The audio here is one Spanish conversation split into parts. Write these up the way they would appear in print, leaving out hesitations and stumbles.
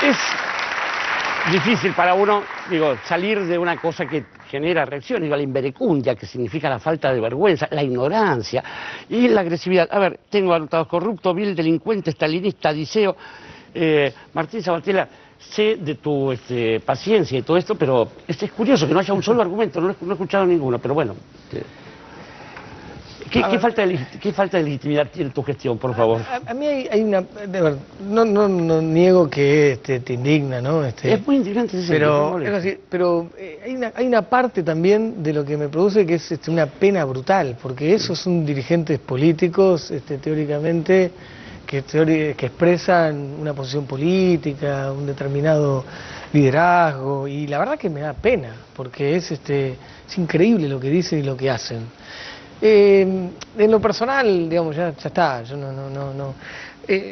Es difícil para uno, digo, salir de una cosa que genera reacción, digo, la inverecundia, que significa la falta de vergüenza, la ignorancia y la agresividad. A ver, tengo anotados corrupto, vil, delincuente, estalinista, diseo. Martín Sabatella, sé de tu paciencia y todo esto, pero es curioso que no haya un solo argumento, no he escuchado ninguno, pero bueno. ¿Qué falta de legitimidad tiene tu gestión, por favor? A mí hay una... De verdad, no niego que te indigna, ¿no? Es muy indignante, sí, pero hay una parte también de lo que me produce que es una pena brutal, porque esos son dirigentes políticos, teóricamente, que expresan una posición política, un determinado liderazgo, y la verdad que me da pena, porque es increíble lo que dicen y lo que hacen. En lo personal, digamos, ya está, yo no.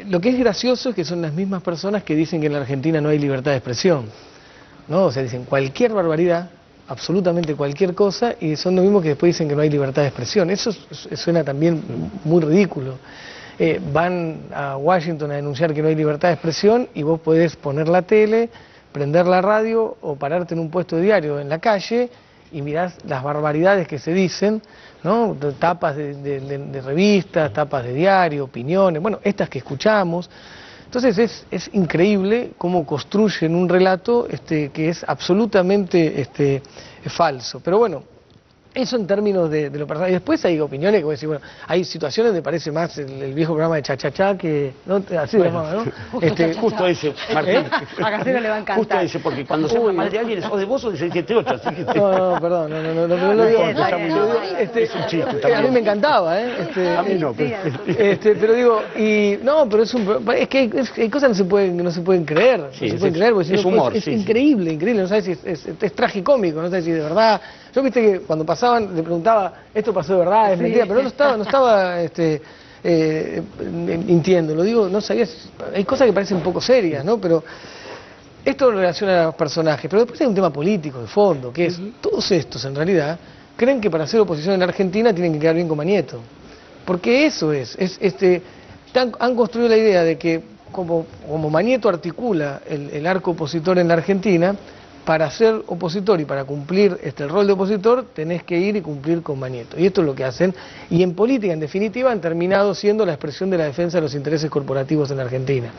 Lo que es gracioso es que son las mismas personas que dicen que en la Argentina no hay libertad de expresión, ¿no? O sea, dicen cualquier barbaridad, absolutamente cualquier cosa, y son los mismos que después dicen que no hay libertad de expresión. Eso suena también muy ridículo. Van a Washington a denunciar que no hay libertad de expresión y vos podés poner la tele, prender la radio o pararte en un puesto de diario en la calle y mirás las barbaridades que se dicen, ¿no? Tapas de revistas, tapas de diario, opiniones, bueno, estas que escuchamos. Entonces es increíble cómo construyen un relato que es absolutamente falso. Pero bueno, eso en términos de lo personal. Y después hay opiniones que voy a decir, bueno, hay situaciones donde parece más el viejo programa de Cha-Cha-Cha que... ¿no? Así bueno, llamaba, ¿no? Justo ese, Martín. A Casero le va a encantar. Justo ese, porque cuando se habla mal de alguien es o de vos o de 678, así que... No, perdón, no lo digo. Es un chiste también. A mí me encantaba, a mí no, pero digo, pero es que hay cosas que no se pueden creer. Sí, no se pueden creer, porque es humor. Es increíble, no sabes si es tragicómico, no sabes si de verdad... Yo viste que cuando pasaban le preguntaba, ¿esto pasó de verdad? ¿Es mentira? Pero no estaba mintiendo, lo digo, no sabías, hay cosas que parecen un poco serias, ¿no? Pero esto en relación a los personajes, pero después hay un tema político de fondo, que es, todos estos en realidad creen que para hacer oposición en Argentina tienen que quedar bien con Mañeto. Porque eso han construido la idea de que como Mañeto articula el arco opositor en la Argentina, para ser opositor y para cumplir el rol de opositor tenés que ir y cumplir con Mañeto. Y esto es lo que hacen. Y en política, en definitiva, han terminado siendo la expresión de la defensa de los intereses corporativos en la Argentina.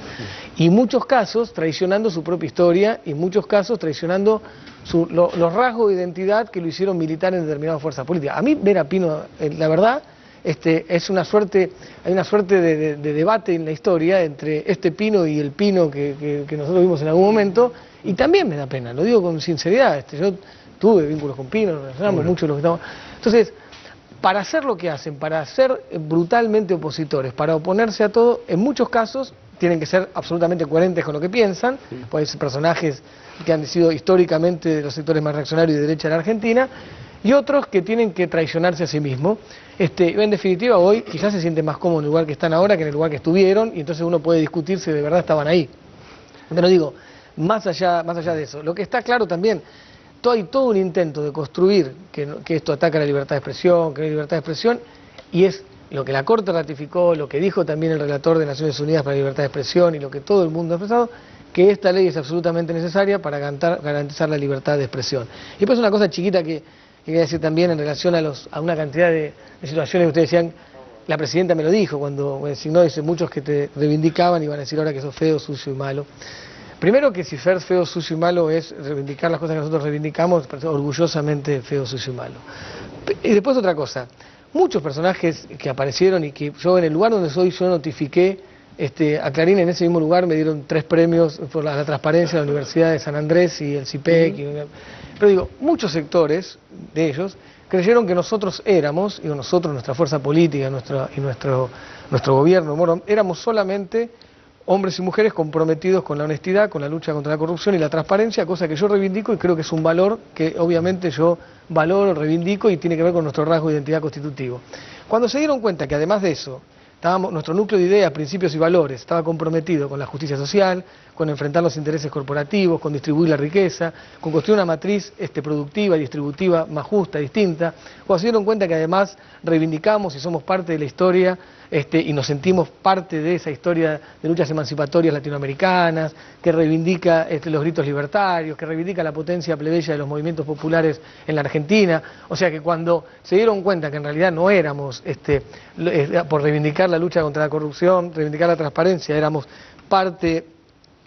Y en muchos casos traicionando su propia historia, y en muchos casos traicionando los rasgos de identidad que lo hicieron militar en determinadas fuerzas políticas. A mí ver a Pino, la verdad, es una suerte, hay una suerte de debate en la historia entre este Pino y el Pino que nosotros vimos en algún momento, y también me da pena, lo digo con sinceridad, yo tuve vínculos con Pino, nos relacionamos mucho los que estamos... Entonces, para hacer lo que hacen, para ser brutalmente opositores, para oponerse a todo, en muchos casos tienen que ser absolutamente coherentes con lo que piensan, pueden ser personajes que han sido históricamente de los sectores más reaccionarios y de derecha en la Argentina, y otros que tienen que traicionarse a sí mismos. En definitiva, hoy quizás se sienten más cómodos en el lugar que están ahora que en el lugar que estuvieron, y entonces uno puede discutir si de verdad estaban ahí. Pero digo, más allá de eso, lo que está claro también, hay todo un intento de construir que esto ataca la libertad de expresión, que no hay libertad de expresión, y es lo que la Corte ratificó, lo que dijo también el relator de Naciones Unidas para la Libertad de Expresión y lo que todo el mundo ha expresado, que esta ley es absolutamente necesaria para garantizar la libertad de expresión. Y después una cosa chiquita que quería decir también en relación a una cantidad de situaciones que ustedes decían, la presidenta me lo dijo cuando me designó, dice, muchos que te reivindicaban iban a decir ahora que sos feo, sucio y malo. Primero que si ser feo, sucio y malo es reivindicar las cosas que nosotros reivindicamos, orgullosamente feo, sucio y malo. Y después otra cosa, muchos personajes que aparecieron y que yo en el lugar donde soy yo notifiqué a Clarín, en ese mismo lugar me dieron 3 premios por la transparencia de la Universidad de San Andrés y el CIPEC. Pero digo, muchos sectores de ellos creyeron que nosotros éramos, y nosotros, nuestra fuerza política y nuestro gobierno, bueno, éramos solamente hombres y mujeres comprometidos con la honestidad, con la lucha contra la corrupción y la transparencia, cosa que yo reivindico y creo que es un valor que obviamente yo valoro, reivindico y tiene que ver con nuestro rasgo de identidad constitutivo. Cuando se dieron cuenta que además de eso nuestro núcleo de ideas, principios y valores estaba comprometido con la justicia social, con enfrentar los intereses corporativos, con distribuir la riqueza, con construir una matriz productiva y distributiva más justa, distinta, cuando se dieron cuenta que además reivindicamos y somos parte de la historia y nos sentimos parte de esa historia de luchas emancipatorias latinoamericanas, que reivindica los gritos libertarios, que reivindica la potencia plebeya de los movimientos populares en la Argentina. O sea que cuando se dieron cuenta que en realidad no éramos, por reivindicar la lucha contra la corrupción, reivindicar la transparencia, éramos parte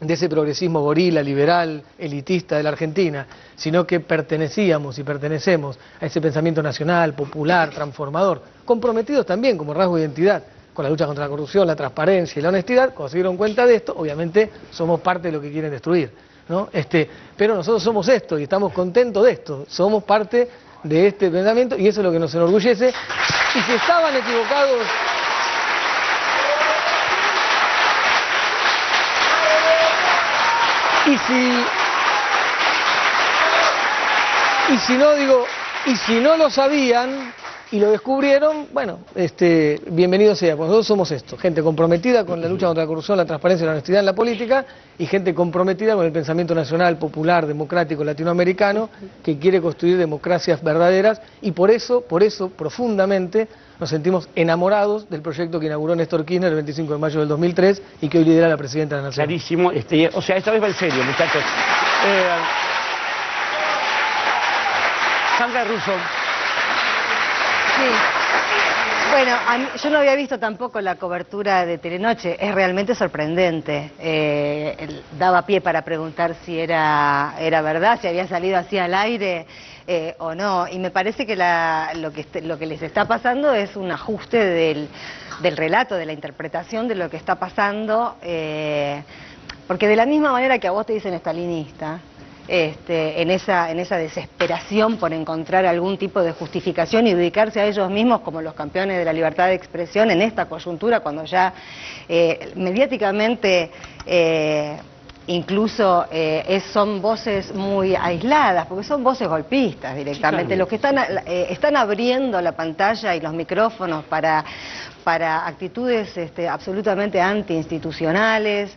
de ese progresismo gorila, liberal, elitista de la Argentina, sino que pertenecíamos y pertenecemos a ese pensamiento nacional, popular, transformador, comprometidos también como rasgo de identidad con la lucha contra la corrupción, la transparencia y la honestidad. Cuando se dieron cuenta de esto, obviamente somos parte de lo que quieren destruir, ¿no? Pero nosotros somos esto y estamos contentos de esto, somos parte de este pensamiento y eso es lo que nos enorgullece. Y si estaban equivocados... Y si no lo sabían y lo descubrieron, bueno, bienvenido sea, pues nosotros somos esto, gente comprometida con la lucha contra la corrupción, la transparencia y la honestidad en la política, y gente comprometida con el pensamiento nacional, popular, democrático, latinoamericano, que quiere construir democracias verdaderas, y por eso, profundamente, nos sentimos enamorados del proyecto que inauguró Néstor Kirchner el 25 de mayo del 2003 y que hoy lidera la Presidenta de la Nación. Clarísimo, o sea, esta vez va en serio, muchachos. Sandra Russo. Sí. Bueno, yo no había visto tampoco la cobertura de Telenoche, es realmente sorprendente. Daba pie para preguntar si era verdad, si había salido así al aire o no. Y me parece que lo que les está pasando es un ajuste del relato, de la interpretación de lo que está pasando, porque de la misma manera que a vos te dicen estalinista, en esa desesperación por encontrar algún tipo de justificación y dedicarse a ellos mismos como los campeones de la libertad de expresión en esta coyuntura, cuando ya mediáticamente incluso son voces muy aisladas, porque son voces golpistas directamente, los que están abriendo la pantalla y los micrófonos para actitudes absolutamente antiinstitucionales,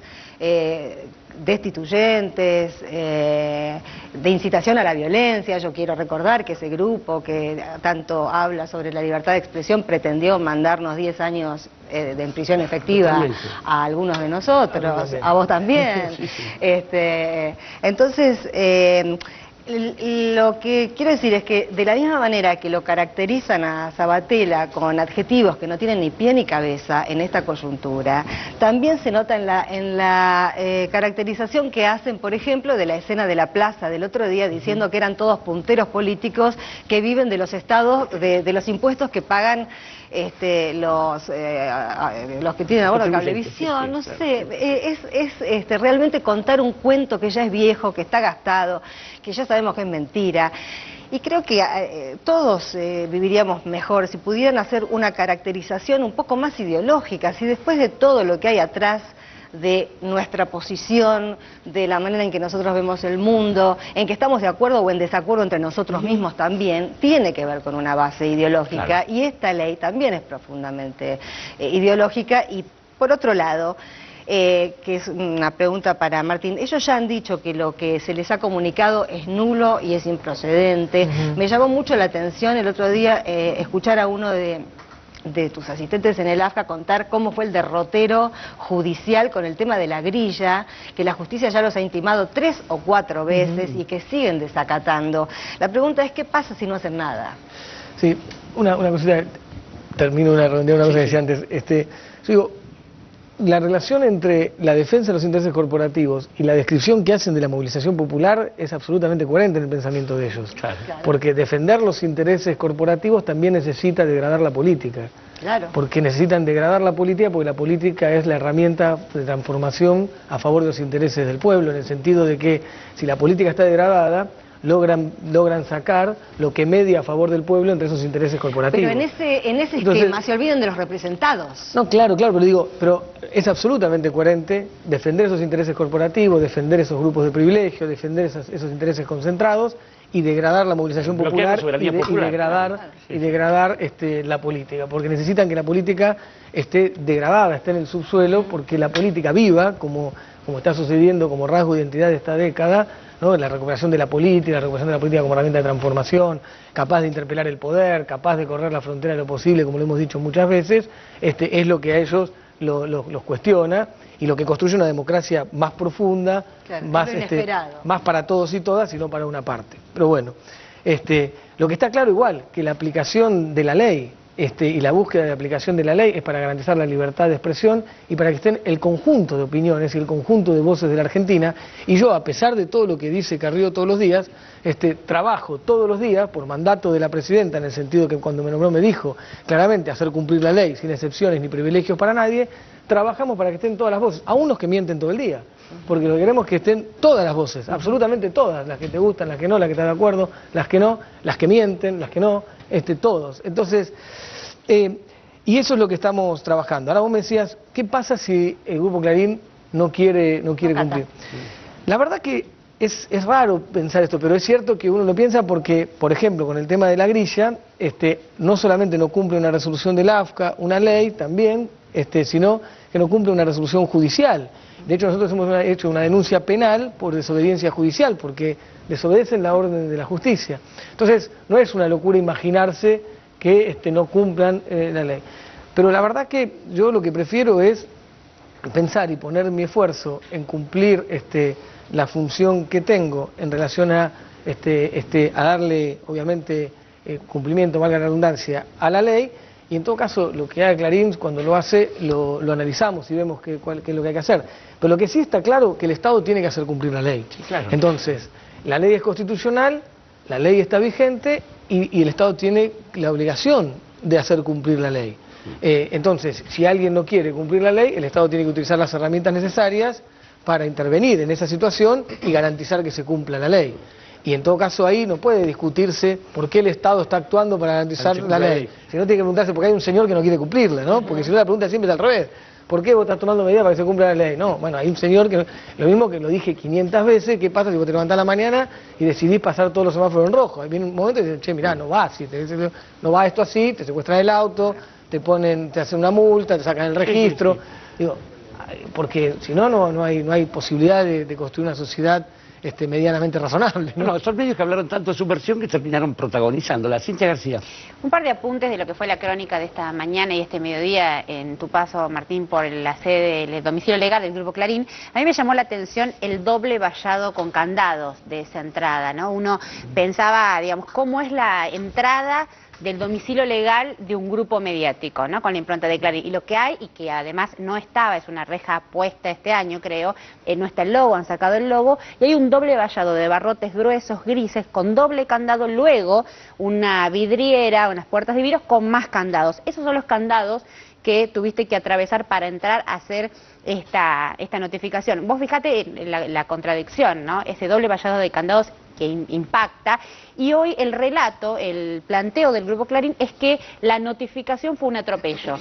destituyentes, de incitación a la violencia. Yo quiero recordar que ese grupo que tanto habla sobre la libertad de expresión pretendió mandarnos 10 años en prisión efectiva. Totalmente. A algunos de nosotros, a vos también. Sí, sí. Entonces, lo que quiero decir es que de la misma manera que lo caracterizan a Sabatella con adjetivos que no tienen ni pie ni cabeza en esta coyuntura, también se nota en la caracterización que hacen, por ejemplo, de la escena de la plaza del otro día, diciendo que eran todos punteros políticos que viven de los estados, de los impuestos que pagan los que tienen ahora Cablevisión, no sé, es realmente contar un cuento que ya es viejo, que está gastado, que ya sabemos que es mentira. Y creo que todos viviríamos mejor si pudieran hacer una caracterización un poco más ideológica, si después de todo lo que hay atrás de nuestra posición, de la manera en que nosotros vemos el mundo, en que estamos de acuerdo o en desacuerdo entre nosotros mismos también, tiene que ver con una base ideológica. Claro. Y esta ley también es profundamente ideológica. Y por otro lado, que es una pregunta para Martín, ellos ya han dicho que lo que se les ha comunicado es nulo y es improcedente. Me llamó mucho la atención el otro día escuchar a uno de tus asistentes en el AFCA contar cómo fue el derrotero judicial con el tema de la grilla, que la justicia ya los ha intimado 3 o 4 veces y que siguen desacatando. La pregunta es, ¿qué pasa si no hacen nada? Sí, una cosita, termino una cosa que decía antes. Yo digo, la relación entre la defensa de los intereses corporativos y la descripción que hacen de la movilización popular es absolutamente coherente en el pensamiento de ellos. Claro. Porque defender los intereses corporativos también necesita degradar la política. Claro. Porque necesitan degradar la política porque la política es la herramienta de transformación a favor de los intereses del pueblo, en el sentido de que si la política está degradada, logran sacar lo que media a favor del pueblo entre esos intereses corporativos. Pero en ese Entonces, esquema se olvidan de los representados. No, claro, pero es absolutamente coherente defender esos intereses corporativos, defender esos grupos de privilegio, defender esos intereses concentrados y degradar la movilización popular y degradar la política, porque necesitan que la política esté degradada, esté en el subsuelo, porque la política viva, como está sucediendo como rasgo de identidad de esta década, ¿no? La recuperación de la política como herramienta de transformación, capaz de interpelar el poder, capaz de correr la frontera de lo posible, como lo hemos dicho muchas veces, es lo que a ellos los cuestiona y lo que construye una democracia más profunda, claro, más para todos y todas y no para una parte. Pero bueno, lo que está claro igual, que la aplicación de la ley y la búsqueda de aplicación de la ley es para garantizar la libertad de expresión y para que estén el conjunto de opiniones y el conjunto de voces de la Argentina. Y yo, a pesar de todo lo que dice Carrió todos los días, trabajo todos los días por mandato de la presidenta, en el sentido que cuando me nombró me dijo claramente hacer cumplir la ley sin excepciones ni privilegios para nadie. Trabajamos para que estén todas las voces, aún los que mienten todo el día, porque lo que queremos es que estén todas las voces, absolutamente todas, las que te gustan, las que no, las que estás de acuerdo, las que no, las que mienten, las que no, todos. Entonces, y eso es lo que estamos trabajando. Ahora vos me decías, ¿qué pasa si el Grupo Clarín no quiere cumplir? La verdad que es raro pensar esto, pero es cierto que uno lo piensa porque, por ejemplo, con el tema de la grilla, no solamente no cumple una resolución del AFCA, una ley también, sino que no cumple una resolución judicial. De hecho, nosotros hemos hecho una denuncia penal por desobediencia judicial, porque desobedecen la orden de la justicia. Entonces, no es una locura imaginarse que no cumplan la ley. Pero la verdad que yo lo que prefiero es pensar y poner mi esfuerzo en cumplir la función que tengo en relación a darle, obviamente, cumplimiento, valga la redundancia, a la ley. Y en todo caso, lo que haga Clarín, cuando lo hace, lo analizamos y vemos qué es lo que hay que hacer. Pero lo que sí está claro, que el Estado tiene que hacer cumplir la ley. Sí, claro. Entonces, la ley es constitucional, la ley está vigente y el Estado tiene la obligación de hacer cumplir la ley. Entonces, si alguien no quiere cumplir la ley, el Estado tiene que utilizar las herramientas necesarias para intervenir en esa situación y garantizar que se cumpla la ley. Y en todo caso ahí no puede discutirse por qué el Estado está actuando para garantizar la ley. Si no, tiene que preguntarse por qué hay un señor que no quiere cumplirla, ¿no? Porque si no, la pregunta siempre es al revés. ¿Por qué vos estás tomando medidas para que se cumpla la ley? No, bueno, hay un señor que, lo mismo que lo dije 500 veces, ¿qué pasa si vos te levantás a la mañana y decidís pasar todos los semáforos en rojo? Ahí viene un momento y dices, che, mirá, no va así, no va esto así, te secuestran el auto, te hacen una multa, te sacan el registro. Digo, porque si no, no hay posibilidad de construir una sociedad medianamente razonable, ¿no? No, son medios que hablaron tanto de subversión que terminaron protagonizándola. Cintia García. Un par de apuntes de lo que fue la crónica de esta mañana y este mediodía en tu paso, Martín, por la sede del domicilio legal del Grupo Clarín. A mí me llamó la atención el doble vallado con candados de esa entrada, ¿no? Uno pensaba, digamos, cómo es la entrada del domicilio legal de un grupo mediático, ¿no? Con la impronta de Clarín. Y lo que hay, y que además no estaba, es una reja puesta este año, creo, no está el logo, han sacado el logo, y hay un doble vallado de barrotes gruesos, grises, con doble candado, luego una vidriera, unas puertas de vidrios con más candados. Esos son los candados que tuviste que atravesar para entrar a hacer esta notificación. Vos fijate la contradicción, ¿no? Ese doble vallado de candados que impacta, y hoy el relato, el planteo del Grupo Clarín es que la notificación fue un atropello.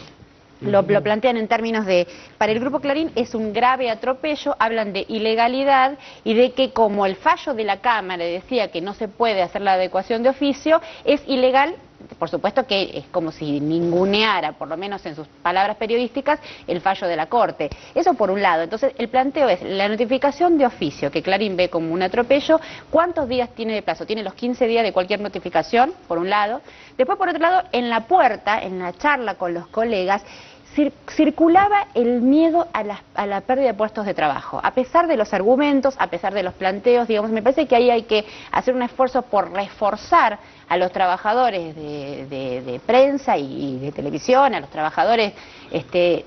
Lo plantean en términos de, para el Grupo Clarín es un grave atropello, hablan de ilegalidad y de que como el fallo de la Cámara decía que no se puede hacer la adecuación de oficio, es ilegal. Por supuesto que es como si ninguneara, por lo menos en sus palabras periodísticas, el fallo de la Corte. Eso por un lado. Entonces, el planteo es la notificación de oficio, que Clarín ve como un atropello. ¿Cuántos días tiene de plazo? Tiene los 15 días de cualquier notificación, por un lado. Después, por otro lado, en la puerta, en la charla con los colegas, circulaba el miedo a la pérdida de puestos de trabajo. A pesar de los argumentos, a pesar de los planteos, digamos, me parece que ahí hay que hacer un esfuerzo por reforzar a los trabajadores de prensa y de televisión, a los trabajadores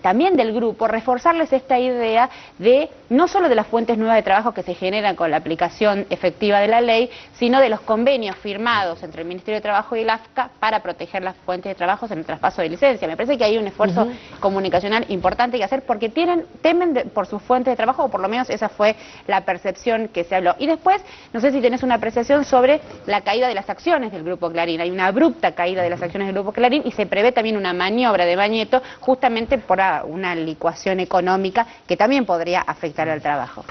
también del grupo, reforzarles esta idea de no solo de las fuentes nuevas de trabajo que se generan con la aplicación efectiva de la ley, sino de los convenios firmados entre el Ministerio de Trabajo y el AFCA para proteger las fuentes de trabajo en el traspaso de licencia. Me parece que hay un esfuerzo comunicacional importante que hacer porque temen por sus fuentes de trabajo, o por lo menos esa fue la percepción que se habló. Y después, no sé si tenés una apreciación sobre la caída de las acciones del Grupo Clarín. Hay una abrupta caída de las acciones del Grupo Clarín y se prevé también una maniobra de Bañeto justamente por una licuación económica que también podría afectar al trabajo.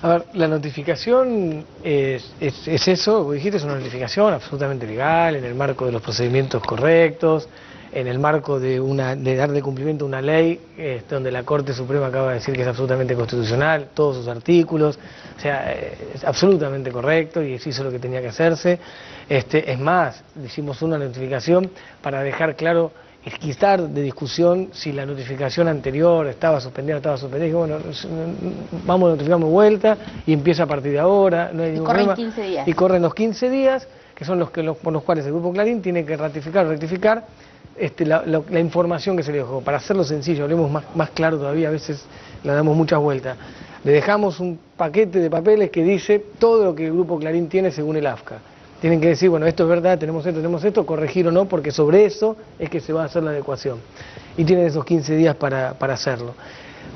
A ver, la notificación es eso, vos dijiste, es una notificación absolutamente legal, en el marco de los procedimientos correctos, en el marco de darle cumplimiento a una ley donde la Corte Suprema acaba de decir que es absolutamente constitucional, todos sus artículos, o sea, es absolutamente correcto y se hizo lo que tenía que hacerse. Es más, hicimos una notificación para dejar claro, quitar de discusión si la notificación anterior estaba suspendida o no estaba suspendida. Y bueno, vamos a notificarnos vuelta y empieza a partir de ahora. No hay ningún problema. 15 días. Y corren los 15 días, que son por los cuales el Grupo Clarín tiene que ratificar o rectificar la información que se le dejó. Para hacerlo sencillo, hablemos más claro todavía, a veces le damos muchas vueltas. Le dejamos un paquete de papeles que dice todo lo que el Grupo Clarín tiene según el AFCA. Tienen que decir, bueno, esto es verdad, tenemos esto, corregir o no, porque sobre eso es que se va a hacer la adecuación. Y tienen esos 15 días para hacerlo.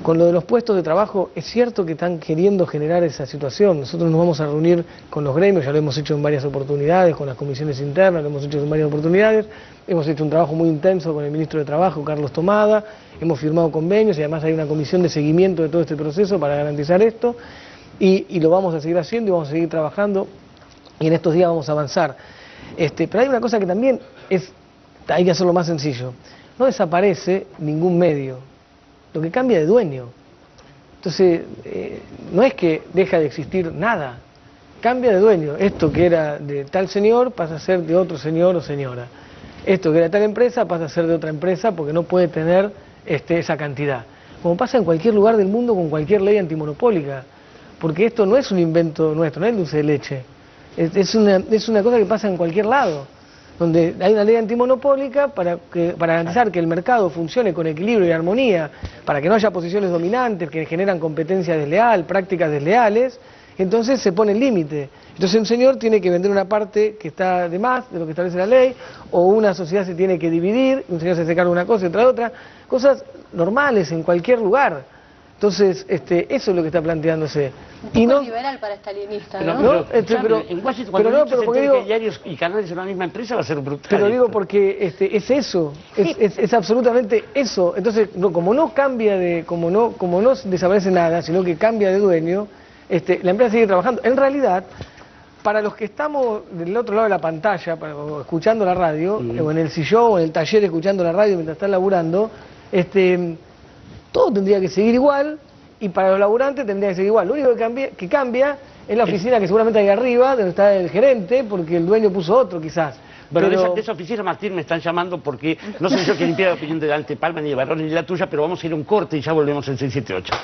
Con lo de los puestos de trabajo, es cierto que están queriendo generar esa situación. Nosotros nos vamos a reunir con los gremios, ya lo hemos hecho en varias oportunidades, con las comisiones internas, lo hemos hecho en varias oportunidades. Hemos hecho un trabajo muy intenso con el ministro de Trabajo, Carlos Tomada, hemos firmado convenios y además hay una comisión de seguimiento de todo este proceso para garantizar esto. Y lo vamos a seguir haciendo y vamos a seguir trabajando. Y en estos días vamos a avanzar. Pero hay una cosa que también hay que hacerlo más sencillo. No desaparece ningún medio, lo que cambia de dueño. Entonces, no es que deja de existir nada, cambia de dueño. Esto que era de tal señor pasa a ser de otro señor o señora. Esto que era de tal empresa pasa a ser de otra empresa porque no puede tener esa cantidad. Como pasa en cualquier lugar del mundo con cualquier ley antimonopólica. Porque esto no es un invento nuestro, no es dulce de leche. Es una cosa que pasa en cualquier lado, donde hay una ley antimonopólica para garantizar que el mercado funcione con equilibrio y armonía, para que no haya posiciones dominantes que generan competencia desleal, prácticas desleales. Entonces se pone el límite. Entonces un señor tiene que vender una parte que está de más de lo que establece la ley, o una sociedad se tiene que dividir, un señor se hace cargo de una cosa y otra de otra, cosas normales en cualquier lugar. Entonces, eso es lo que está planteándose. Un poco liberal para stalinista, ¿no? En Washington, cuando que diarios y canales en la misma empresa va a ser brutal. Pero digo porque es eso, es absolutamente eso. Entonces, como no cambia como no desaparece nada, sino que cambia de dueño, la empresa sigue trabajando. En realidad, para los que estamos del otro lado de la pantalla, o escuchando la radio, o en el sillón, o en el taller escuchando la radio mientras están laburando, todo tendría que seguir igual, y para los laburantes tendría que seguir igual. Lo único que cambia es la oficina que seguramente hay arriba, donde está el gerente, porque el dueño puso otro quizás. Bueno, de esa oficina, Martín, me están llamando porque no soy yo quien impide la opinión de Dante Palma, ni de Barón, ni de la tuya, pero vamos a ir a un corte y ya volvemos en 678.